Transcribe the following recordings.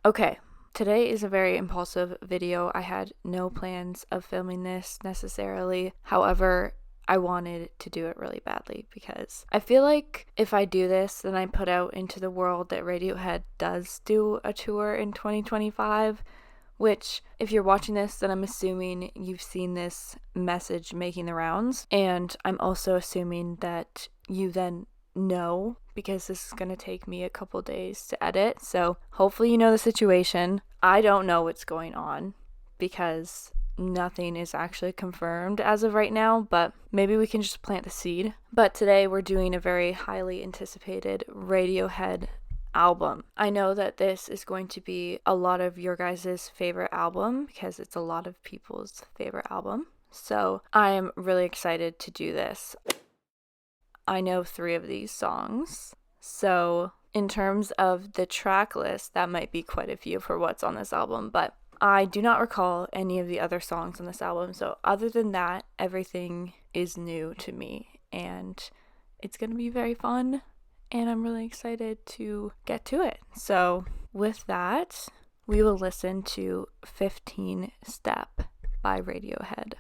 Okay, today is a very impulsive video. I had no plans of filming this necessarily. However, I wanted to do it really badly because I feel like if I do this, then I put out into the world that Radiohead does do a tour in 2025, which, if you're watching this, then I'm assuming you've seen this message making the rounds, and I'm also assuming that you then know, because this is going to take me a couple days to edit, so hopefully you know the situation. I don't know what's going on because nothing is actually confirmed as of right now, but maybe we can just plant the seed. But today we're doing a very highly anticipated Radiohead album. I know that this is going to be a lot of your guys' favorite album because it's a lot of people's favorite album. So I am really excited to do this. I know 3 of these songs. So in terms of the track list, that might be quite a few for what's on this album, but I do not recall any of the other songs on this album. So other than that, everything is new to me and it's going to be very fun. And I'm really excited to get to it. So with that, we will listen to 15 Step by Radiohead.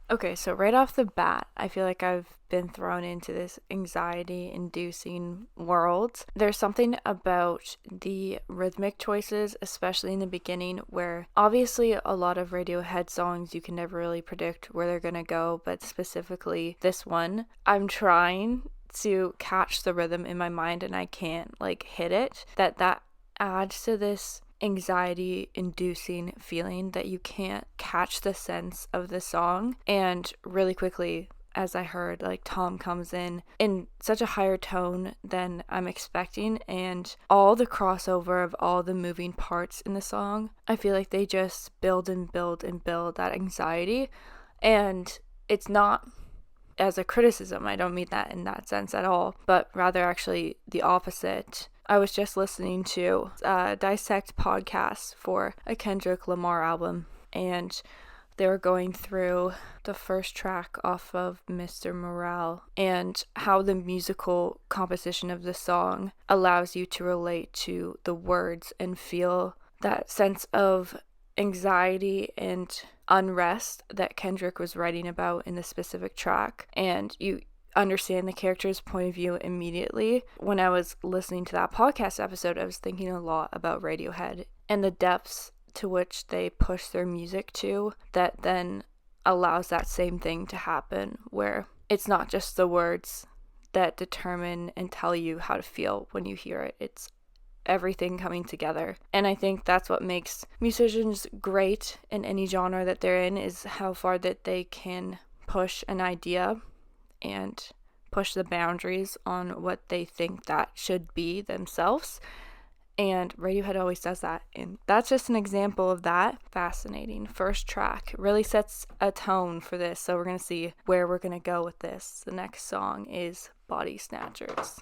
Okay, so right off the bat, I feel like I've been thrown into this anxiety-inducing world. There's something about the rhythmic choices, especially in the beginning, where obviously a lot of Radiohead songs you can never really predict where they're gonna go, but specifically this one, I'm trying to catch the rhythm in my mind and I can't hit it. That adds to this anxiety inducing feeling that you can't catch the sense of the song. And really quickly, as I heard, Tom comes in such a higher tone than I'm expecting, and all the crossover of all the moving parts in the song, I feel like they just build and build and build that anxiety. And it's not as a criticism, I don't mean that in that sense at all, but rather actually the opposite. I was just listening to a Dissect podcast for a Kendrick Lamar album, and they were going through the first track off of Mr. Morale and how the musical composition of the song allows you to relate to the words and feel that sense of anxiety and unrest that Kendrick was writing about in the specific track, and you understand the character's point of view immediately. When I was listening to that podcast episode, I was thinking a lot about Radiohead and the depths to which they push their music to, that then allows that same thing to happen, where it's not just the words that determine and tell you how to feel when you hear it. It's everything coming together. And I think that's what makes musicians great in any genre that they're in, is how far that they can push an idea and push the boundaries on what they think that should be themselves. And Radiohead always does that. And that's just an example of that. Fascinating. First track really sets a tone for this. So we're going to see where we're going to go with this. The next song is Bodysnatchers.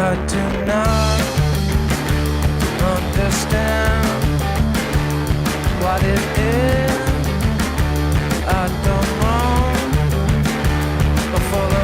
I do not understand what it is. I don't know before the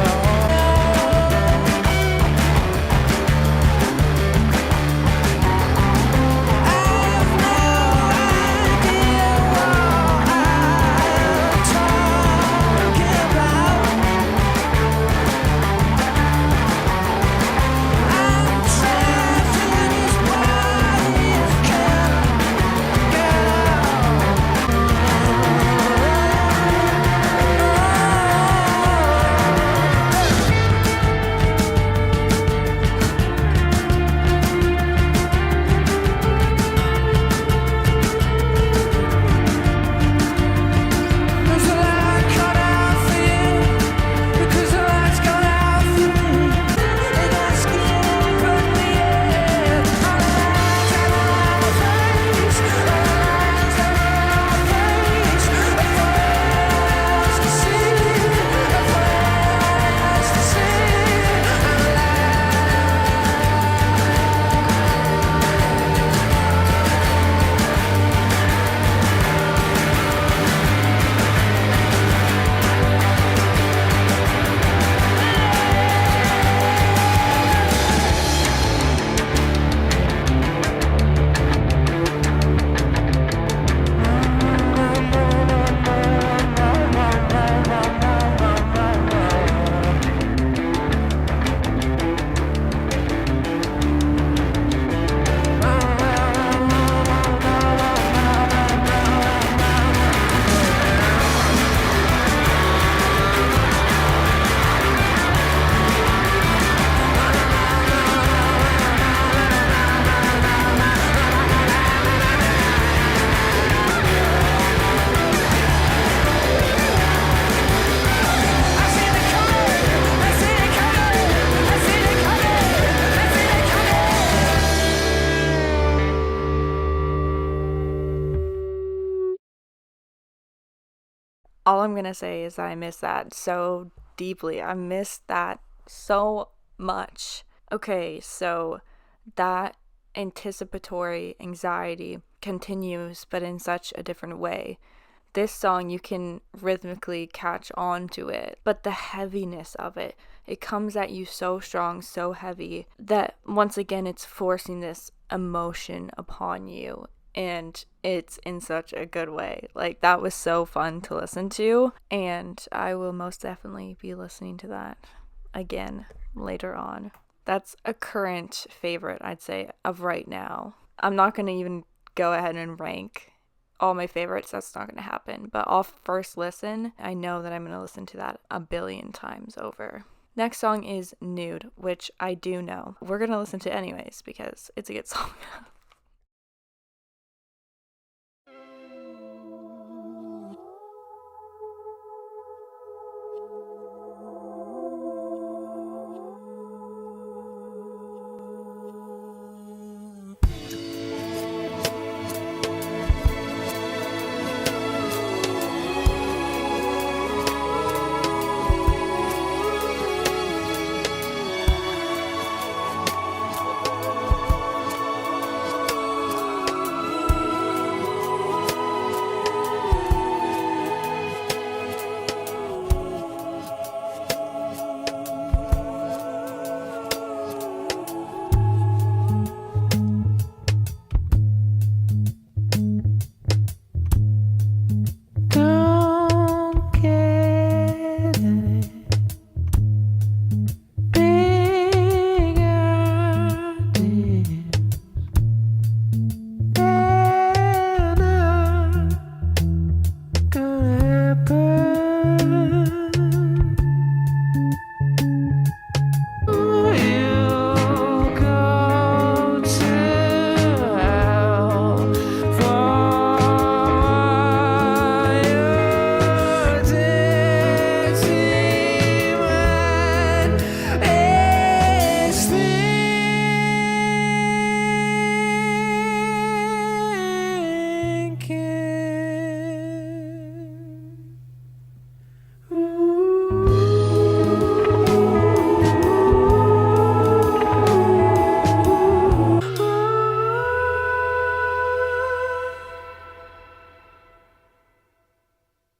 All I'm going to say is I miss that so deeply. I miss that so much. Okay, so that anticipatory anxiety continues, but in such a different way. This song, you can rhythmically catch on to it, but the heaviness of it, it comes at you so strong, so heavy, that once again, it's forcing this emotion upon you. And it's in such a good way. Like, that was so fun to listen to, and I will most definitely be listening to that again later on. That's a current favorite, I'd say, of right now. I'm not going to even go ahead and rank all my favorites. That's not going to happen. But off first listen, I know that I'm going to listen to that a billion times over. Next song is Nude, which I do know. We're going to listen to anyways because it's a good song.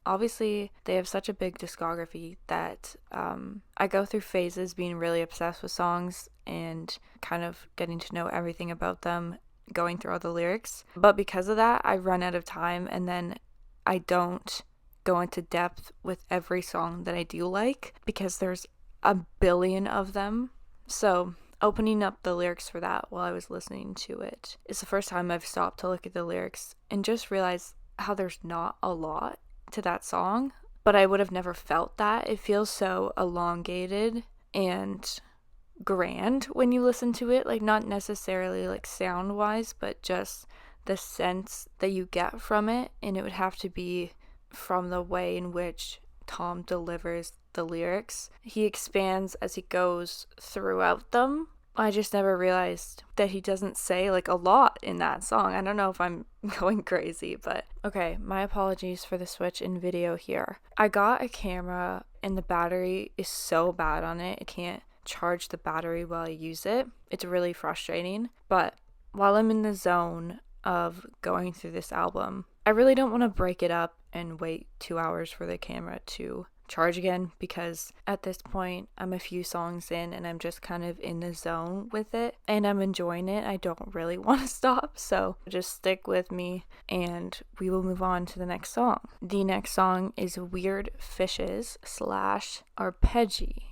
obviously they have such a big discography that I go through phases being really obsessed with songs and kind of getting to know everything about them, going through all the lyrics. But because of that, I run out of time, and then I don't go into depth with every song that I do like because there's a billion of them. So opening up the lyrics for that while I was listening to it is the first time I've stopped to look at the lyrics and just realized how there's not a lot to that song, but I would have never felt that. It feels so elongated and grand when you listen to it, like not necessarily like sound wise, but just the sense that you get from it. And it would have to be from the way in which Tom delivers the lyrics. He expands as he goes throughout them. I just never realized that he doesn't say like a lot in that song. I don't know if I'm going crazy, but okay, my apologies for the switch in video here. I got a camera and the battery is so bad on it. It can't charge the battery while I use it. It's really frustrating, but while I'm in the zone of going through this album, I really don't want to break it up and wait 2 hours for the camera to charge again, because at this point I'm a few songs in and I'm just kind of in the zone with it and I'm enjoying it. I don't really want to stop, so just stick with me and we will move on to the next song. The next song is Weird Fishes / Arpeggi,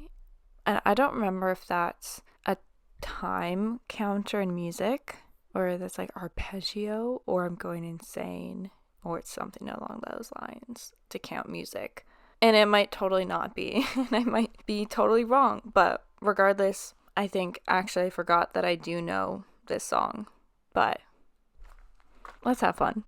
and I don't remember if that's a time counter in music or that's like arpeggio or I'm going insane or it's something along those lines to count music. And it might totally not be, and I might be totally wrong, but regardless, I think actually I forgot that I do know this song, but let's have fun.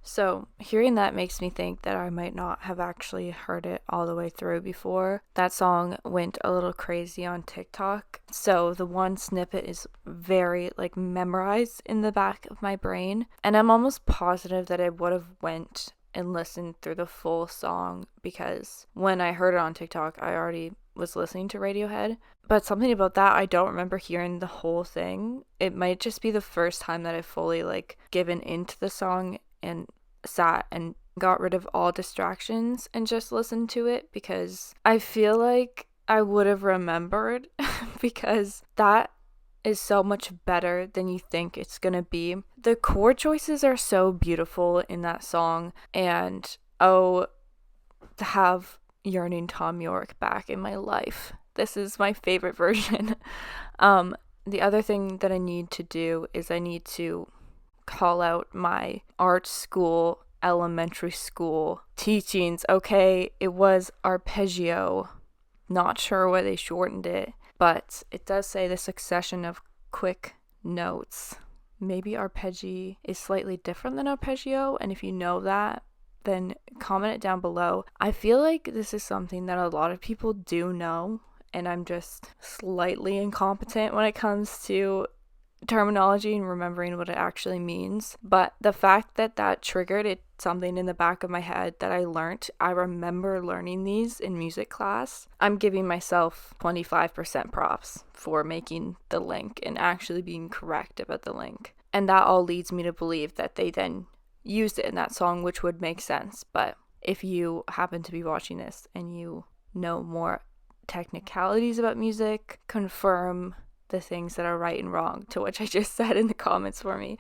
So hearing that makes me think that I might not have actually heard it all the way through before. That song went a little crazy on TikTok. So the one snippet is very like memorized in the back of my brain. And I'm almost positive that I would have went and listened through the full song, because when I heard it on TikTok, I already was listening to Radiohead. But something about that, I don't remember hearing the whole thing. It might just be the first time that I fully like given into the song and sat and got rid of all distractions and just listened to it, because I feel like I would have remembered because that is so much better than you think it's gonna be. The chord choices are so beautiful in that song, and oh, to have yearning Tom York back in my life. This is my favorite version. The other thing that I need to do is I need to call out my art school, elementary school teachings. Okay, it was arpeggio. Not sure why they shortened it, but it does say the succession of quick notes. Maybe arpeggio is slightly different than arpeggio, and if you know that, then comment it down below. I feel like this is something that a lot of people do know, and I'm just slightly incompetent when it comes to terminology and remembering what it actually means. But the fact that that triggered it, something in the back of my head that I remember learning these in music class. I'm giving myself 25% props for making the link and actually being correct about the link. And that all leads me to believe that they then used it in that song, which would make sense. But if you happen to be watching this and you know more technicalities about music, confirm the things that are right and wrong to which I just said in the comments for me,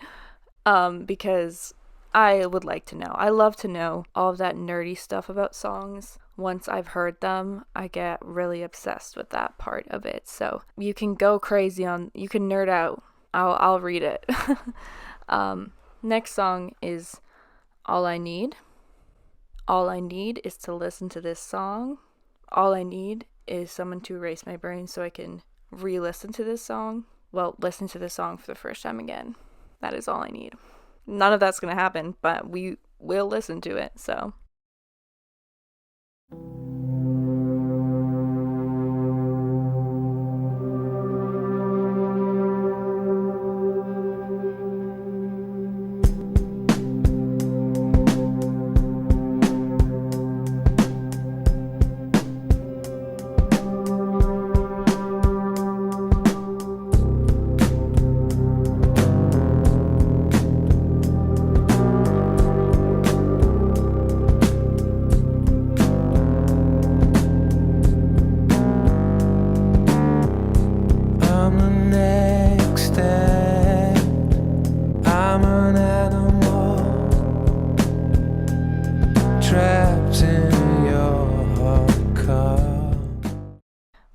because I would like to know. I love to know all of that nerdy stuff about songs. Once I've heard them, I get really obsessed with that part of it. So you can go crazy you can nerd out. I'll read it. Next song is All I Need. All I need is to listen to this song. All I need is someone to erase my brain so I can re-listen to this song. Well, listen to this song for the first time again. That is all I need. None of that's going to happen, but we will listen to it, so.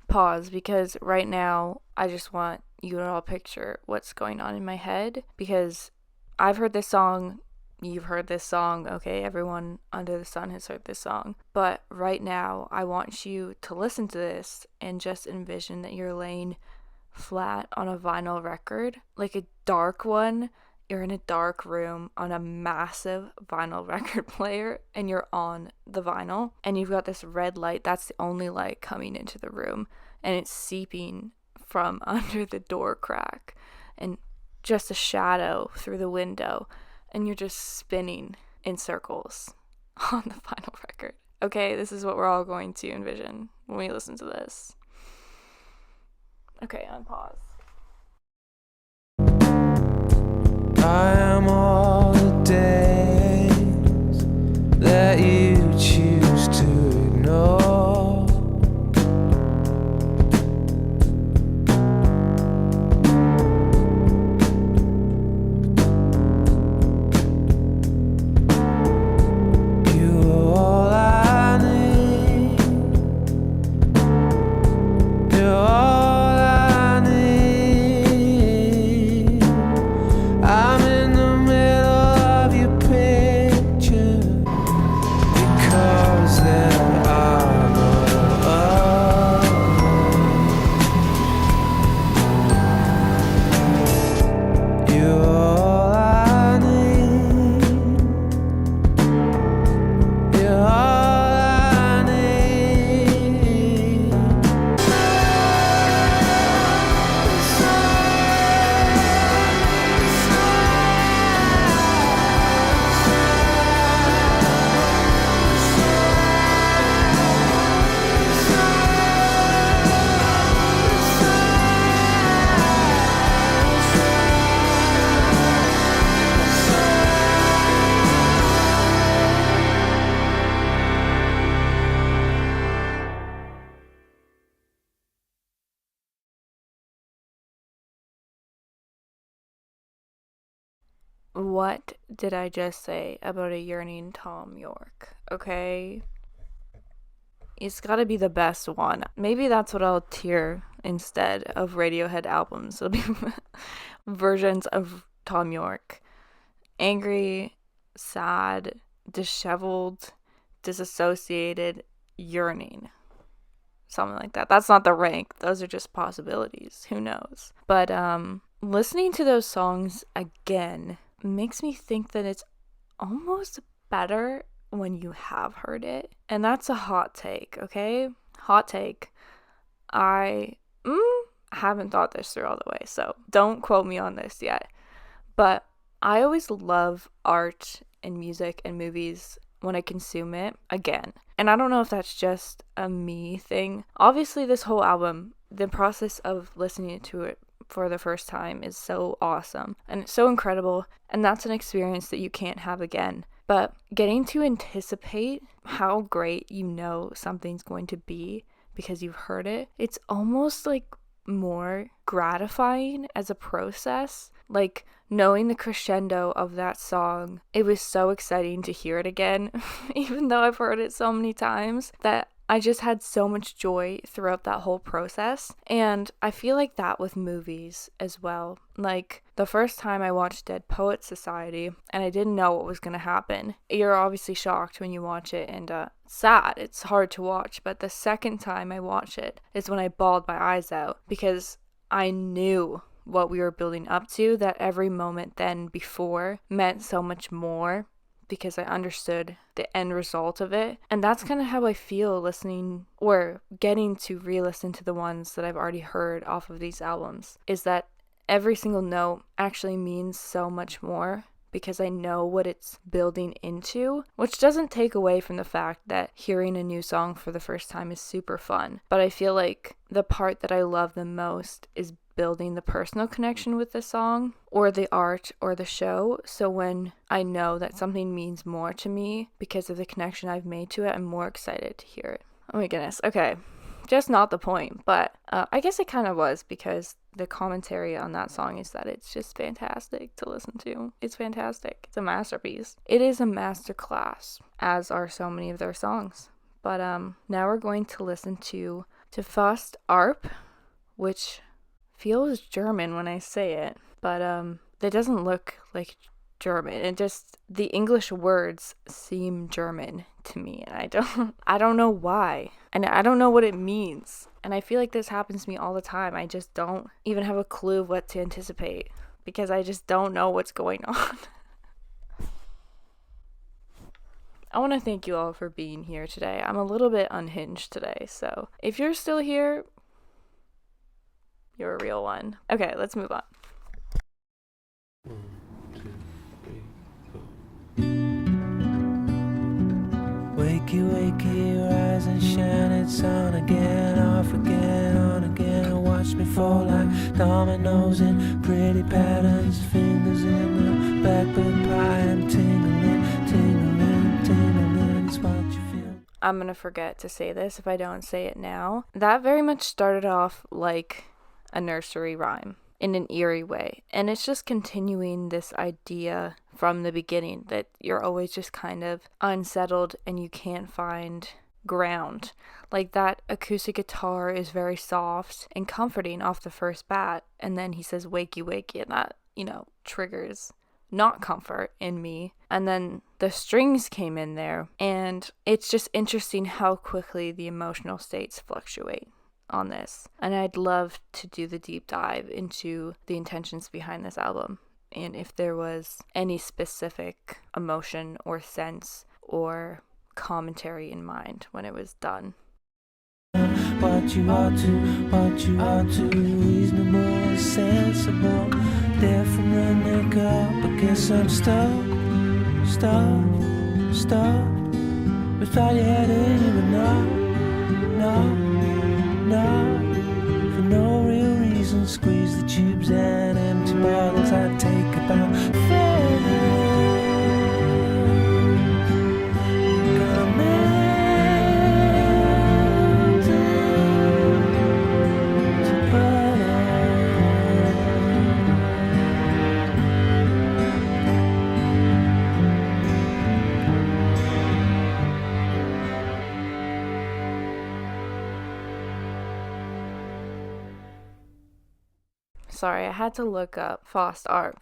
Pause, because right now I just want you to all picture what's going on in my head, because I've heard this song, you've heard this song, okay, everyone under the sun has heard this song, but right now I want you to listen to this and just envision that you're laying flat on a vinyl record, like a dark one. You're in a dark room on a massive vinyl record player, and you're on the vinyl, and you've got this red light. That's the only light coming into the room, and it's seeping from under the door crack, and just a shadow through the window, and you're just spinning in circles on the vinyl record. Okay, this is what we're all going to envision when we listen to this. Okay, on pause. I am all the days that you choose to ignore. You are all I need. You're all I need. I'm in What did I just say about a yearning Tom York? Okay. It's gotta be the best one. Maybe that's what I'll tier instead of Radiohead albums. It'll be versions of Tom York. Angry, sad, disheveled, disassociated, yearning. Something like that. That's not the rank. Those are just possibilities. Who knows? But listening to those songs again makes me think that it's almost better when you have heard it. And that's a hot take, okay? Hot take. I haven't thought this through all the way, so don't quote me on this yet. But I always love art and music and movies when I consume it again. And I don't know if that's just a me thing. Obviously, this whole album, the process of listening to it for the first time is so awesome and it's so incredible, and that's an experience that you can't have again. But getting to anticipate how great you know something's going to be because you've heard it, it's almost like more gratifying as a process. Like knowing the crescendo of that song, it was so exciting to hear it again, even though I've heard it so many times, that I just had so much joy throughout that whole process. And I feel like that with movies as well. Like the first time I watched Dead Poets Society and I didn't know what was going to happen, you're obviously shocked when you watch it and sad. It's hard to watch. But the second time I watched it is when I bawled my eyes out because I knew what we were building up to, that every moment then before meant so much more because I understood the end result of it. And that's kind of how I feel listening or getting to re-listen to the ones that I've already heard off of these albums, is that every single note actually means so much more because I know what it's building into, which doesn't take away from the fact that hearing a new song for the first time is super fun. But I feel like the part that I love the most is building the personal connection with the song or the art or the show. So when I know that something means more to me because of the connection I've made to it, I'm more excited to hear it. Oh my goodness. Okay. Just not the point, but I guess it kind of was, because the commentary on that song is that it's just fantastic to listen to. It's fantastic. It's a masterpiece. It is a masterclass, as are so many of their songs. But now we're going to listen to Faust Arp, which feels German when I say it, but it doesn't look like German. It just, the English words seem German to me, and I don't know why, and I don't know what it means. And I feel like this happens to me all the time. I just don't even have a clue of what to anticipate because I just don't know what's going on. I want to thank you all for being here today. I'm a little bit unhinged today, so if you're still here, you're a real one. Okay, let's move on. 1, 2, 3, 4. Wakey, wakey, rise and shine. It's on again, off again, on again. Watch me fall like dominoes in pretty patterns. Fingers in the backbone pie. I'm tingling, tingling, tingling. It's what you feel. I'm gonna forget to say this if I don't say it now. That very much started off like a nursery rhyme in an eerie way, and it's just continuing this idea from the beginning that you're always just kind of unsettled and you can't find ground. Like that acoustic guitar is very soft and comforting off the first bat, and then he says wakey wakey, and that, triggers not comfort in me. And then the strings came in there, and it's just interesting how quickly the emotional states fluctuate on this. And I'd love to do the deep dive into the intentions behind this album and if there was any specific emotion or sense or commentary in mind when it was done. What you ought to, reasonable, sensible, different than makeup. I guess I'm stuck. We thought you had it, but no, for no real reason. Squeeze the tubes and empty bottles. I take about 4. sorry, I had to look up Faust Arp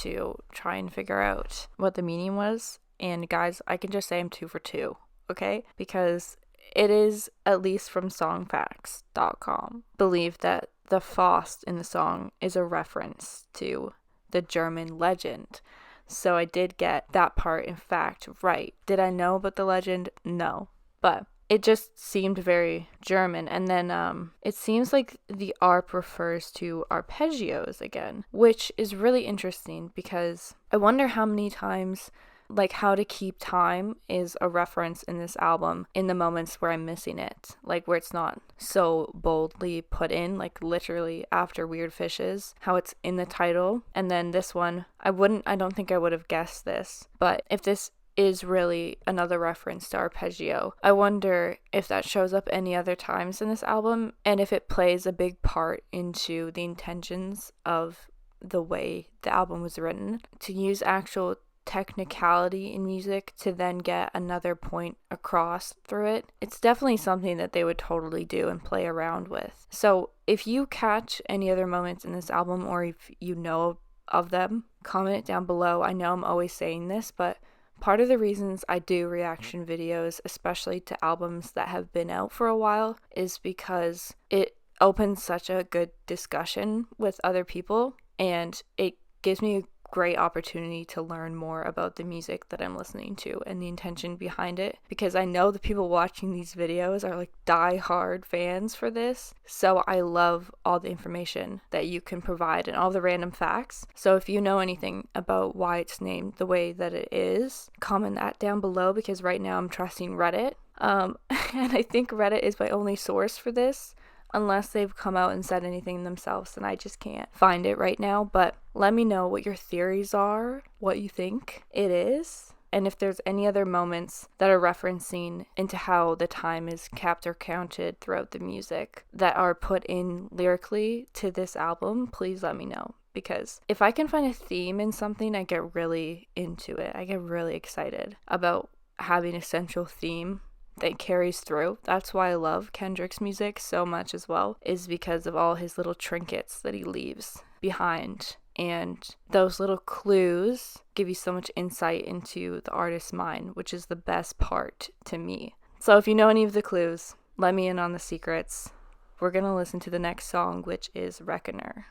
to try and figure out what the meaning was. And guys, I can just say I'm 2 for 2, okay? Because it is, at least from songfacts.com, believed that the Faust in the song is a reference to the German legend. So I did get that part, in fact, right. Did I know about the legend? No. But it just seemed very German. And then it seems like the arp refers to arpeggios again, which is really interesting because I wonder how many times, like, How to Keep Time is a reference in this album in the moments where I'm missing it, like where it's not so boldly put in, like literally after Weird Fishes, how it's in the title. And then this one, I don't think I would have guessed this, but if this is really another reference to arpeggio, I wonder if that shows up any other times in this album, and if it plays a big part into the intentions of the way the album was written, to use actual technicality in music to then get another point across through it. It's definitely something that they would totally do and play around with. So if you catch any other moments in this album, or if you know of them, comment it down below. I know I'm always saying this, but part of the reasons I do reaction videos, especially to albums that have been out for a while, is because it opens such a good discussion with other people, and it gives me a great opportunity to learn more about the music that I'm listening to and the intention behind it, because I know the people watching these videos are like die-hard fans for this. So I love all the information that you can provide and all the random facts. So if you know anything about why it's named the way that it is, comment that down below, because right now I'm trusting Reddit. And I think Reddit is my only source for this. Unless they've come out and said anything themselves, and I just can't find it right now. But let me know what your theories are, what you think it is, and if there's any other moments that are referencing into how the time is kept or counted throughout the music that are put in lyrically to this album, please let me know. Because if I can find a theme in something, I get really into it. I get really excited about having a central theme that carries through. That's why I love Kendrick's music so much as well, is because of all his little trinkets that he leaves behind. And those little clues give you so much insight into the artist's mind, which is the best part to me. So if you know any of the clues, let me in on the secrets. We're going to listen to the next song, which is Reckoner.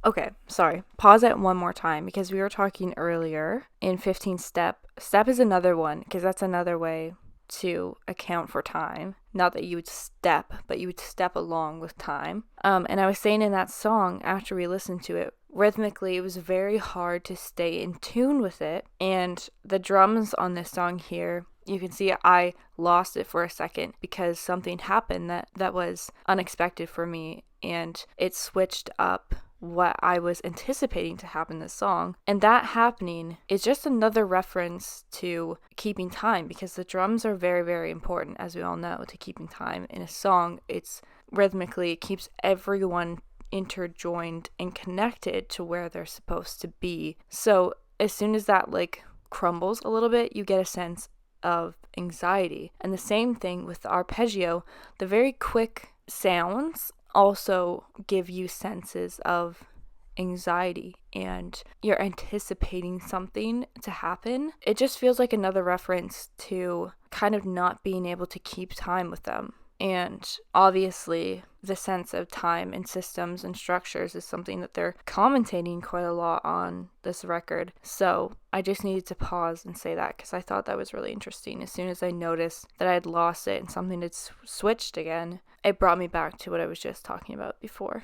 Okay, sorry. Pause it one more time, because we were talking earlier in 15 step. Step is another one, because that's another way to account for time. Not that you would step, but you would step along with time. And I was saying in that song, after we listened to it, rhythmically, it was very hard to stay in tune with it. And the drums on this song here, you can see I lost it for a second because something happened that was unexpected for me, and it switched up what I was anticipating to happen in the song. And that happening is just another reference to keeping time, because the drums are very, very important, as we all know, to keeping time in a song. It's rhythmically, it keeps everyone interjoined and connected to where they're supposed to be. So as soon as that like crumbles a little bit, you get a sense of anxiety. And the same thing with the arpeggio. The very quick sounds also give you senses of anxiety, and you're anticipating something to happen. It just feels like another reference to kind of not being able to keep time with them. And obviously, the sense of time and systems and structures is something that they're commentating quite a lot on this record. So I just needed to pause and say that, because I thought that was really interesting. As soon as I noticed that I had lost it and something had switched again, it brought me back to what I was just talking about before,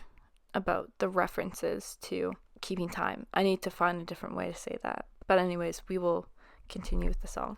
about the references to keeping time. I need to find a different way to say that. But anyways, we will continue with the song.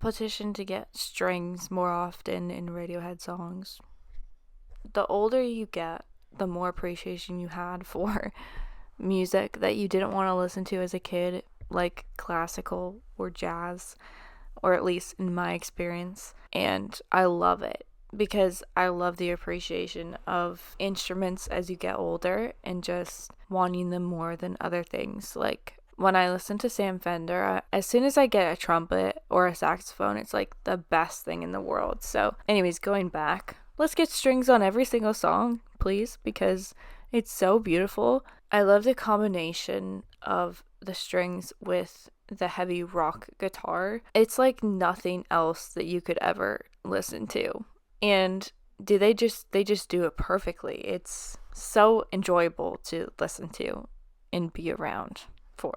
Petition to get strings more often in Radiohead songs. The older you get, the more appreciation you had for music that you didn't want to listen to as a kid, like classical or jazz, or at least in my experience. And I love it because I love the appreciation of instruments as you get older and just wanting them more than other things. Like when I listen to Sam Fender, as soon as I get a trumpet or a saxophone, it's like the best thing in the world. So anyways, going back, let's get strings on every single song, please, because it's so beautiful. I love the combination of the strings with the heavy rock guitar. It's like nothing else that you could ever listen to. And they just do it perfectly. It's so enjoyable to listen to and be around for.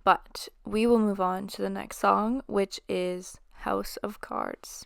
But we will move on to the next song, which is House of Cards.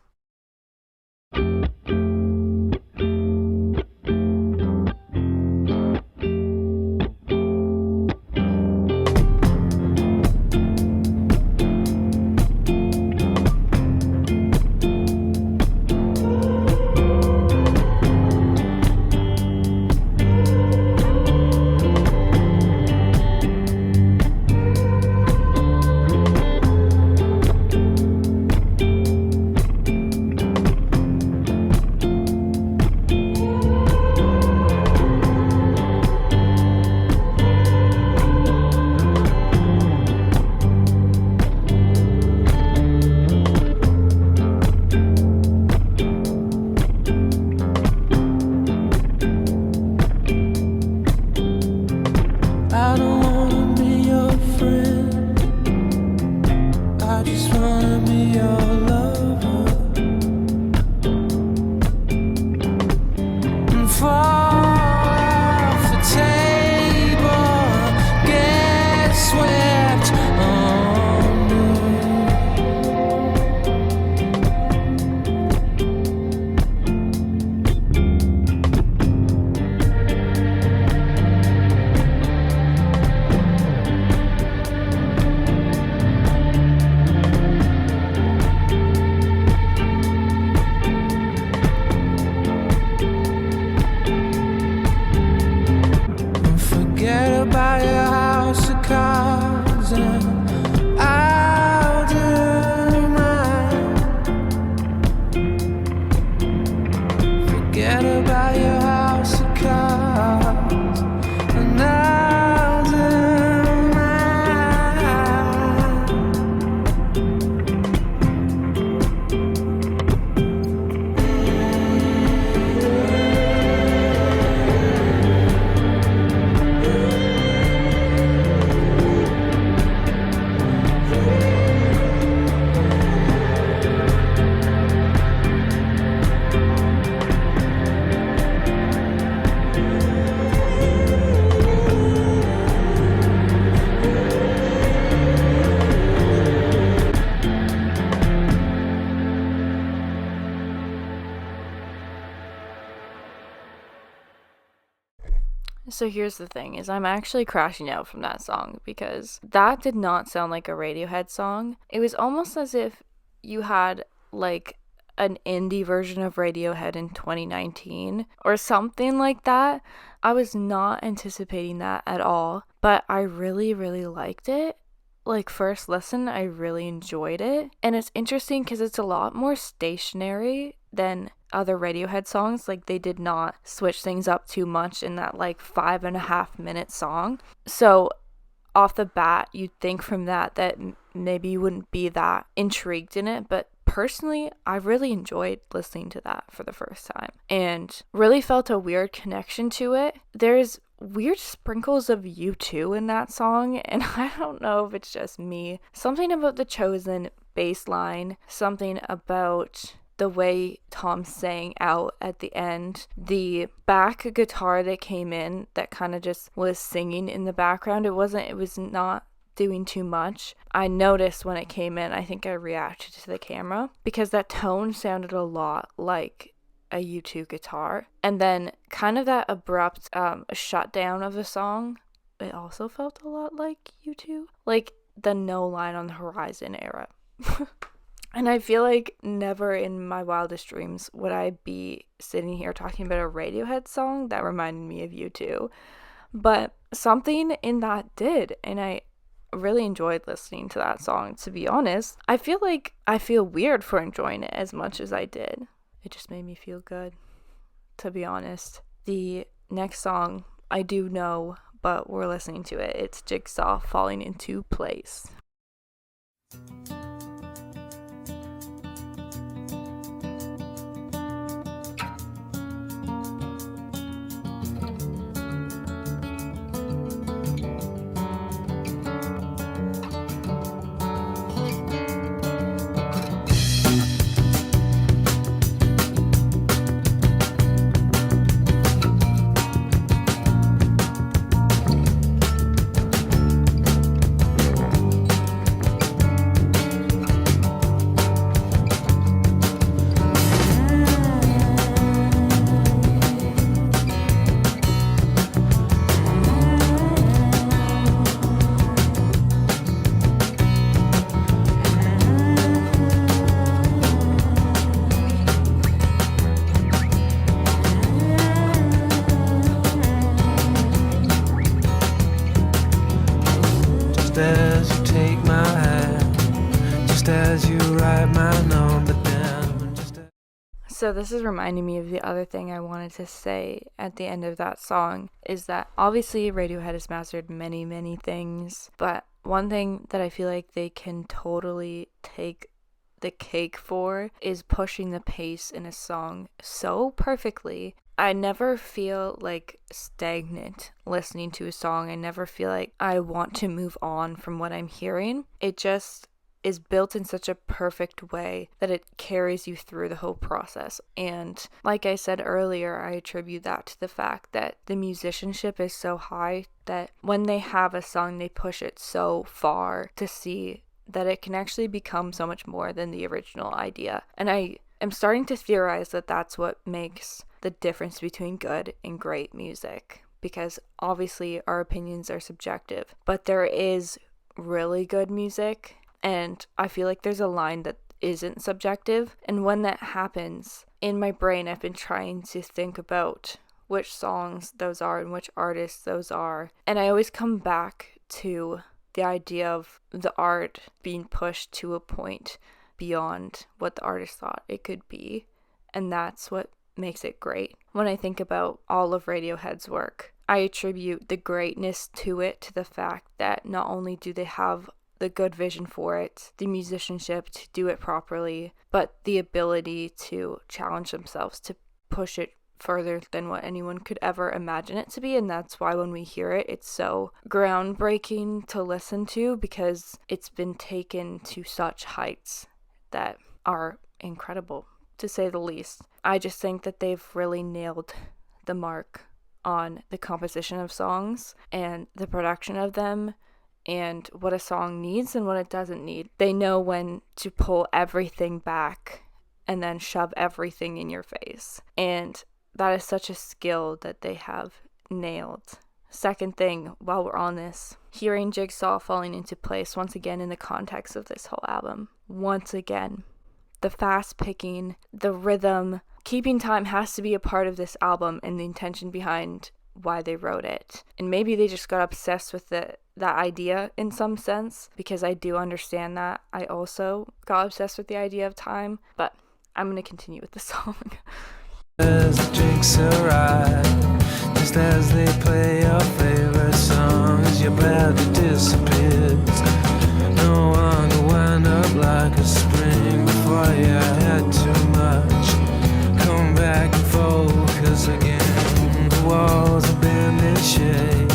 So here's the thing, is I'm actually crashing out from that song because that did not sound like a Radiohead song. It was almost as if you had like an indie version of Radiohead in 2019 or something like that. I was not anticipating that at all, but I really, really liked it. Like, first listen, I really enjoyed it. And it's interesting because it's a lot more stationary than other Radiohead songs. Like, they did not switch things up too much in that like 5.5 minute song. So off the bat, you'd think from that maybe you wouldn't be that intrigued in it, but personally, I really enjoyed listening to that for the first time and really felt a weird connection to it. There's weird sprinkles of U2 in that song, and I don't know if it's just me. Something about the chosen bass line, something about the way Tom sang out at the end, the back guitar that came in that kind of just was singing in the background. It was not doing too much. I noticed when it came in, I think I reacted to the camera because that tone sounded a lot like a U2 guitar. And then kind of that abrupt shutdown of the song, it also felt a lot like U2. Like the No Line on the Horizon era. And I feel like never in my wildest dreams would I be sitting here talking about a Radiohead song that reminded me of U2. But something in that did, and I really enjoyed listening to that song, to be honest. I feel like I feel weird for enjoying it as much as I did. It just made me feel good, to be honest. The next song, I do know, but we're listening to it. It's Jigsaw, Falling Into Place. So this is reminding me of the other thing I wanted to say at the end of that song, is that obviously Radiohead has mastered many, many things, but one thing that I feel like they can totally take the cake for is pushing the pace in a song so perfectly. I never feel like stagnant listening to a song. I never feel like I want to move on from what I'm hearing. It just is built in such a perfect way that it carries you through the whole process. And like I said earlier, I attribute that to the fact that the musicianship is so high that when they have a song, they push it so far to see that it can actually become so much more than the original idea. And I am starting to theorize that that's what makes the difference between good and great music, because obviously our opinions are subjective, but there is really good music. And I feel like there's a line that isn't subjective. And when that happens, in my brain, I've been trying to think about which songs those are and which artists those are. And I always come back to the idea of the art being pushed to a point beyond what the artist thought it could be. And that's what makes it great. When I think about all of Radiohead's work, I attribute the greatness to it to the fact that not only do they have the good vision for it, the musicianship to do it properly, but the ability to challenge themselves to push it further than what anyone could ever imagine it to be. And that's why when we hear it, it's so groundbreaking to listen to, because it's been taken to such heights that are incredible, to say the least. I just think that they've really nailed the mark on the composition of songs and the production of them, and what a song needs and what it doesn't need. They know when to pull everything back and then shove everything in your face. And that is such a skill that they have nailed. Second thing, while we're on this, hearing Jigsaw falling into place once again in the context of this whole album. Once again, the fast picking, the rhythm, keeping time has to be a part of this album and the intention behind why they wrote it. And maybe they just got obsessed with that idea in some sense, because I do understand that. I also got obsessed with the idea of time, but I'm going to continue with the song. As the jigsaw ride, just as they play your favorite songs, your bladder disappears. No one will wind up like a spring before you had too much. Come back and focus again. The walls have been in shape.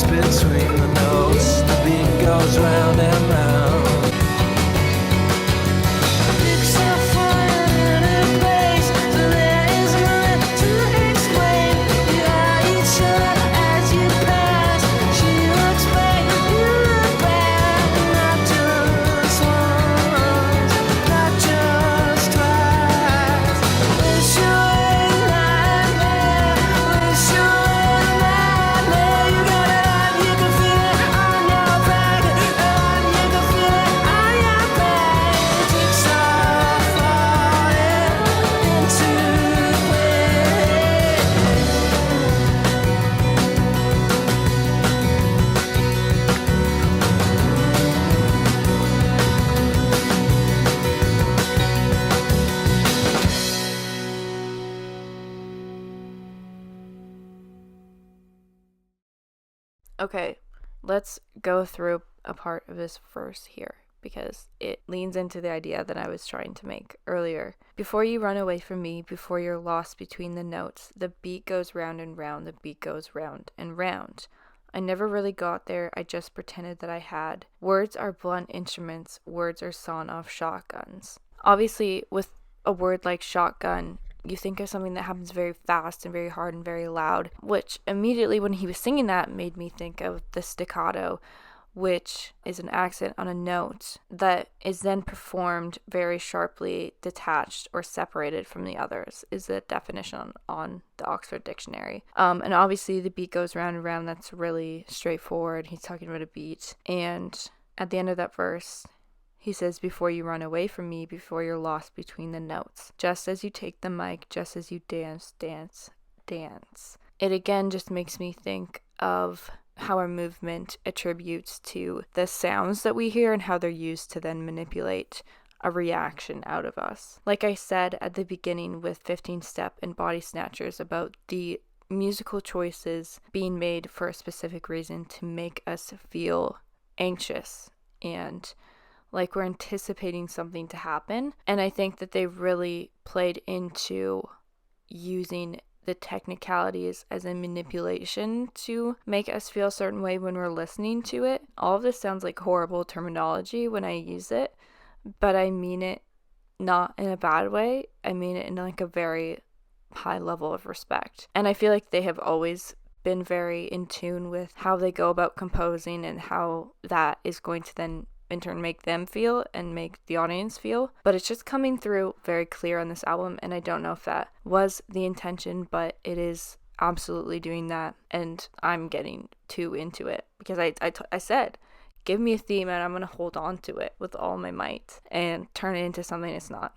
Between the notes, the beat goes round and round. Jigsaw falling in place, so there is much to explain. You eye each other as you pass. She looks back, you look back. Not just once, not just twice. Wish you were a nightmare. Wish you were a nightmare. You got it. Okay, let's go through a part of this verse here, because it leans into the idea that I was trying to make earlier. Before you run away from me, before you're lost between the notes, the beat goes round and round, the beat goes round and round. I never really got there, I just pretended that I had. Words are blunt instruments, words are sawn-off shotguns. Obviously, with a word like shotgun, you think of something that happens very fast and very hard and very loud, which immediately when he was singing that made me think of the staccato, which is an accent on a note that is then performed very sharply detached or separated from the others, is the definition on the Oxford Dictionary. And obviously the beat goes round and round. That's really straightforward. He's talking about a beat. And at the end of that verse, he says, before you run away from me, before you're lost between the notes, just as you take the mic, just as you dance, dance, dance. It again just makes me think of how our movement attributes to the sounds that we hear and how they're used to then manipulate a reaction out of us. Like I said at the beginning with 15 Step and Bodysnatchers about the musical choices being made for a specific reason to make us feel anxious and like we're anticipating something to happen. And I think that they really played into using the technicalities as a manipulation to make us feel a certain way when we're listening to it. All of this sounds like horrible terminology when I use it, but I mean it not in a bad way. I mean it in like a very high level of respect. And I feel like they have always been very in tune with how they go about composing and how that is going to then in turn make them feel and make the audience feel. But it's just coming through very clear on this album, and I don't know if that was the intention, but it is absolutely doing that, and I'm getting too into it because I said, give me a theme and I'm going to hold on to it with all my might and turn it into something it's not.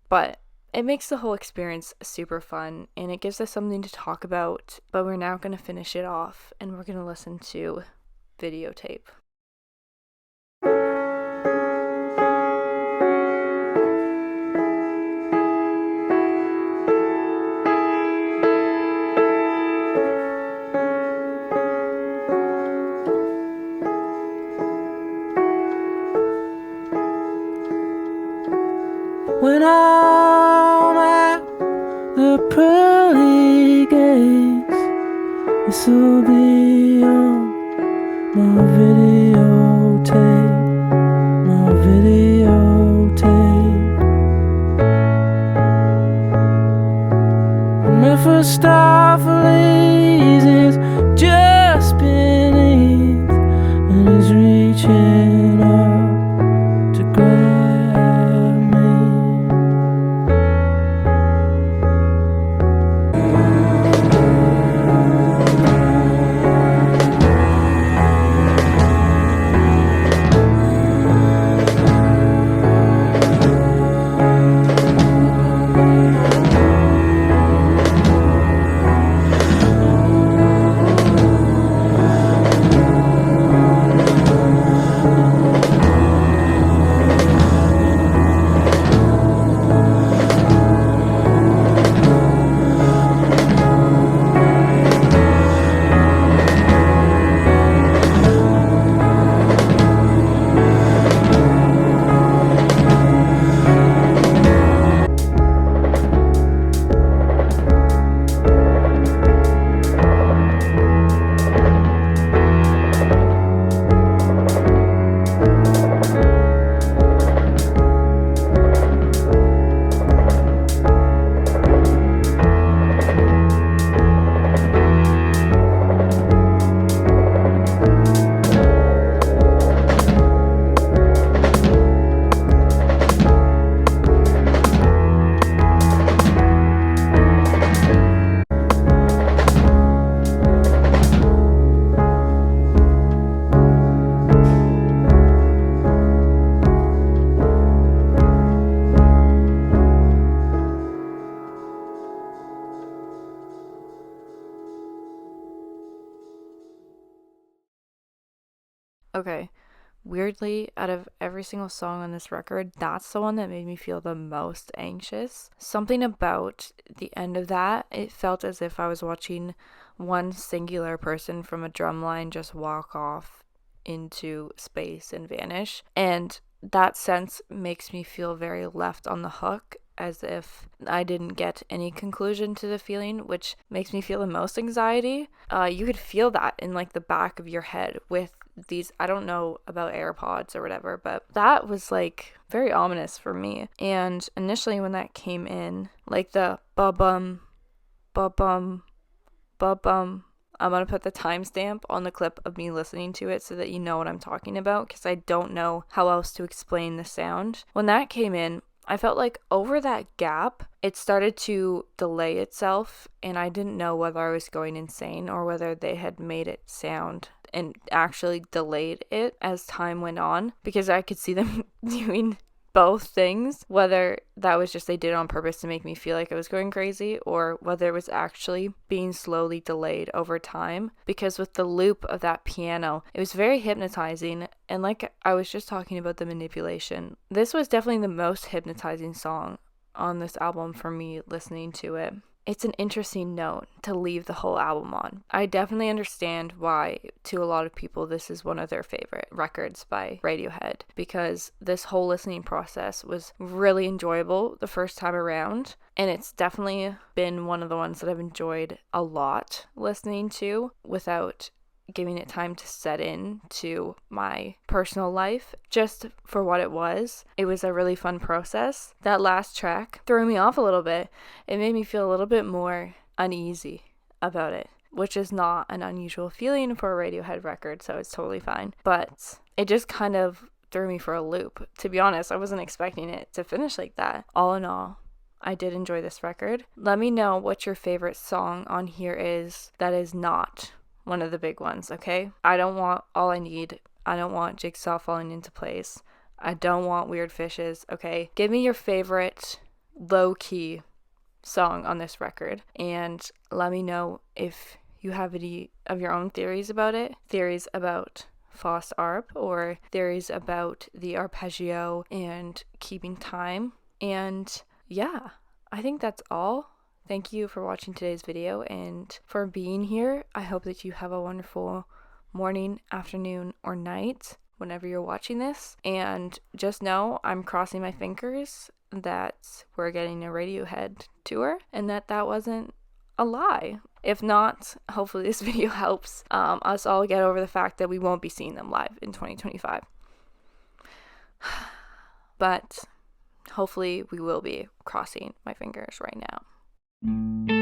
But it makes the whole experience super fun, and it gives us something to talk about. But we're now going to finish it off, and we're going to listen to Videotape. When I'm at the pearly gates, this will be on my videotape, my videotape. if a star freezes just beneath and is reaching up to grab me. Okay, weirdly, out of every single song on this record, that's the one that made me feel the most anxious. Something about the end of that, it felt as if I was watching one singular person from a drum line just walk off into space and vanish. And that sense makes me feel very left on the hook, as if I didn't get any conclusion to the feeling, which makes me feel the most anxiety. You could feel that in like the back of your head with these, I don't know about AirPods or whatever, but that was like very ominous for me. And initially when that came in, like the ba-bum, ba-bum, ba-bum, I'm going to put the timestamp on the clip of me listening to it so that you know what I'm talking about, because I don't know how else to explain the sound. When that came in, I felt like over that gap, it started to delay itself, and I didn't know whether I was going insane or whether they had made it sound and actually delayed it as time went on, because I could see them doing both things, whether that was just they did it on purpose to make me feel like I was going crazy, or whether it was actually being slowly delayed over time. Because with the loop of that piano, it was very hypnotizing, and like I was just talking about the manipulation, this was definitely the most hypnotizing song on this album for me listening to it. It's an interesting note to leave the whole album on. I definitely understand why, to a lot of people, this is one of their favorite records by Radiohead, because this whole listening process was really enjoyable the first time around, and it's definitely been one of the ones that I've enjoyed a lot listening to without giving it time to set in to my personal life. Just for what it was a really fun process. That last track threw me off a little bit. It made me feel a little bit more uneasy about it, which is not an unusual feeling for a Radiohead record, so it's totally fine. But it just kind of threw me for a loop. To be honest, I wasn't expecting it to finish like that. All in all, I did enjoy this record. Let me know what your favorite song on here is that is not one of the big ones, okay? I don't want All I Need. I don't want Jigsaw Falling Into Place. I don't want Weird Fishes, okay? Give me your favorite low-key song on this record, and let me know if you have any of your own theories about it. Theories about Faust Arp, or theories about the arpeggio and keeping time. And yeah, I think that's all. Thank you for watching today's video and for being here. I hope that you have a wonderful morning, afternoon, or night whenever you're watching this. And just know I'm crossing my fingers that we're getting a Radiohead tour and that wasn't a lie. If not, hopefully this video helps us all get over the fact that we won't be seeing them live in 2025. But hopefully we will be, crossing my fingers right now.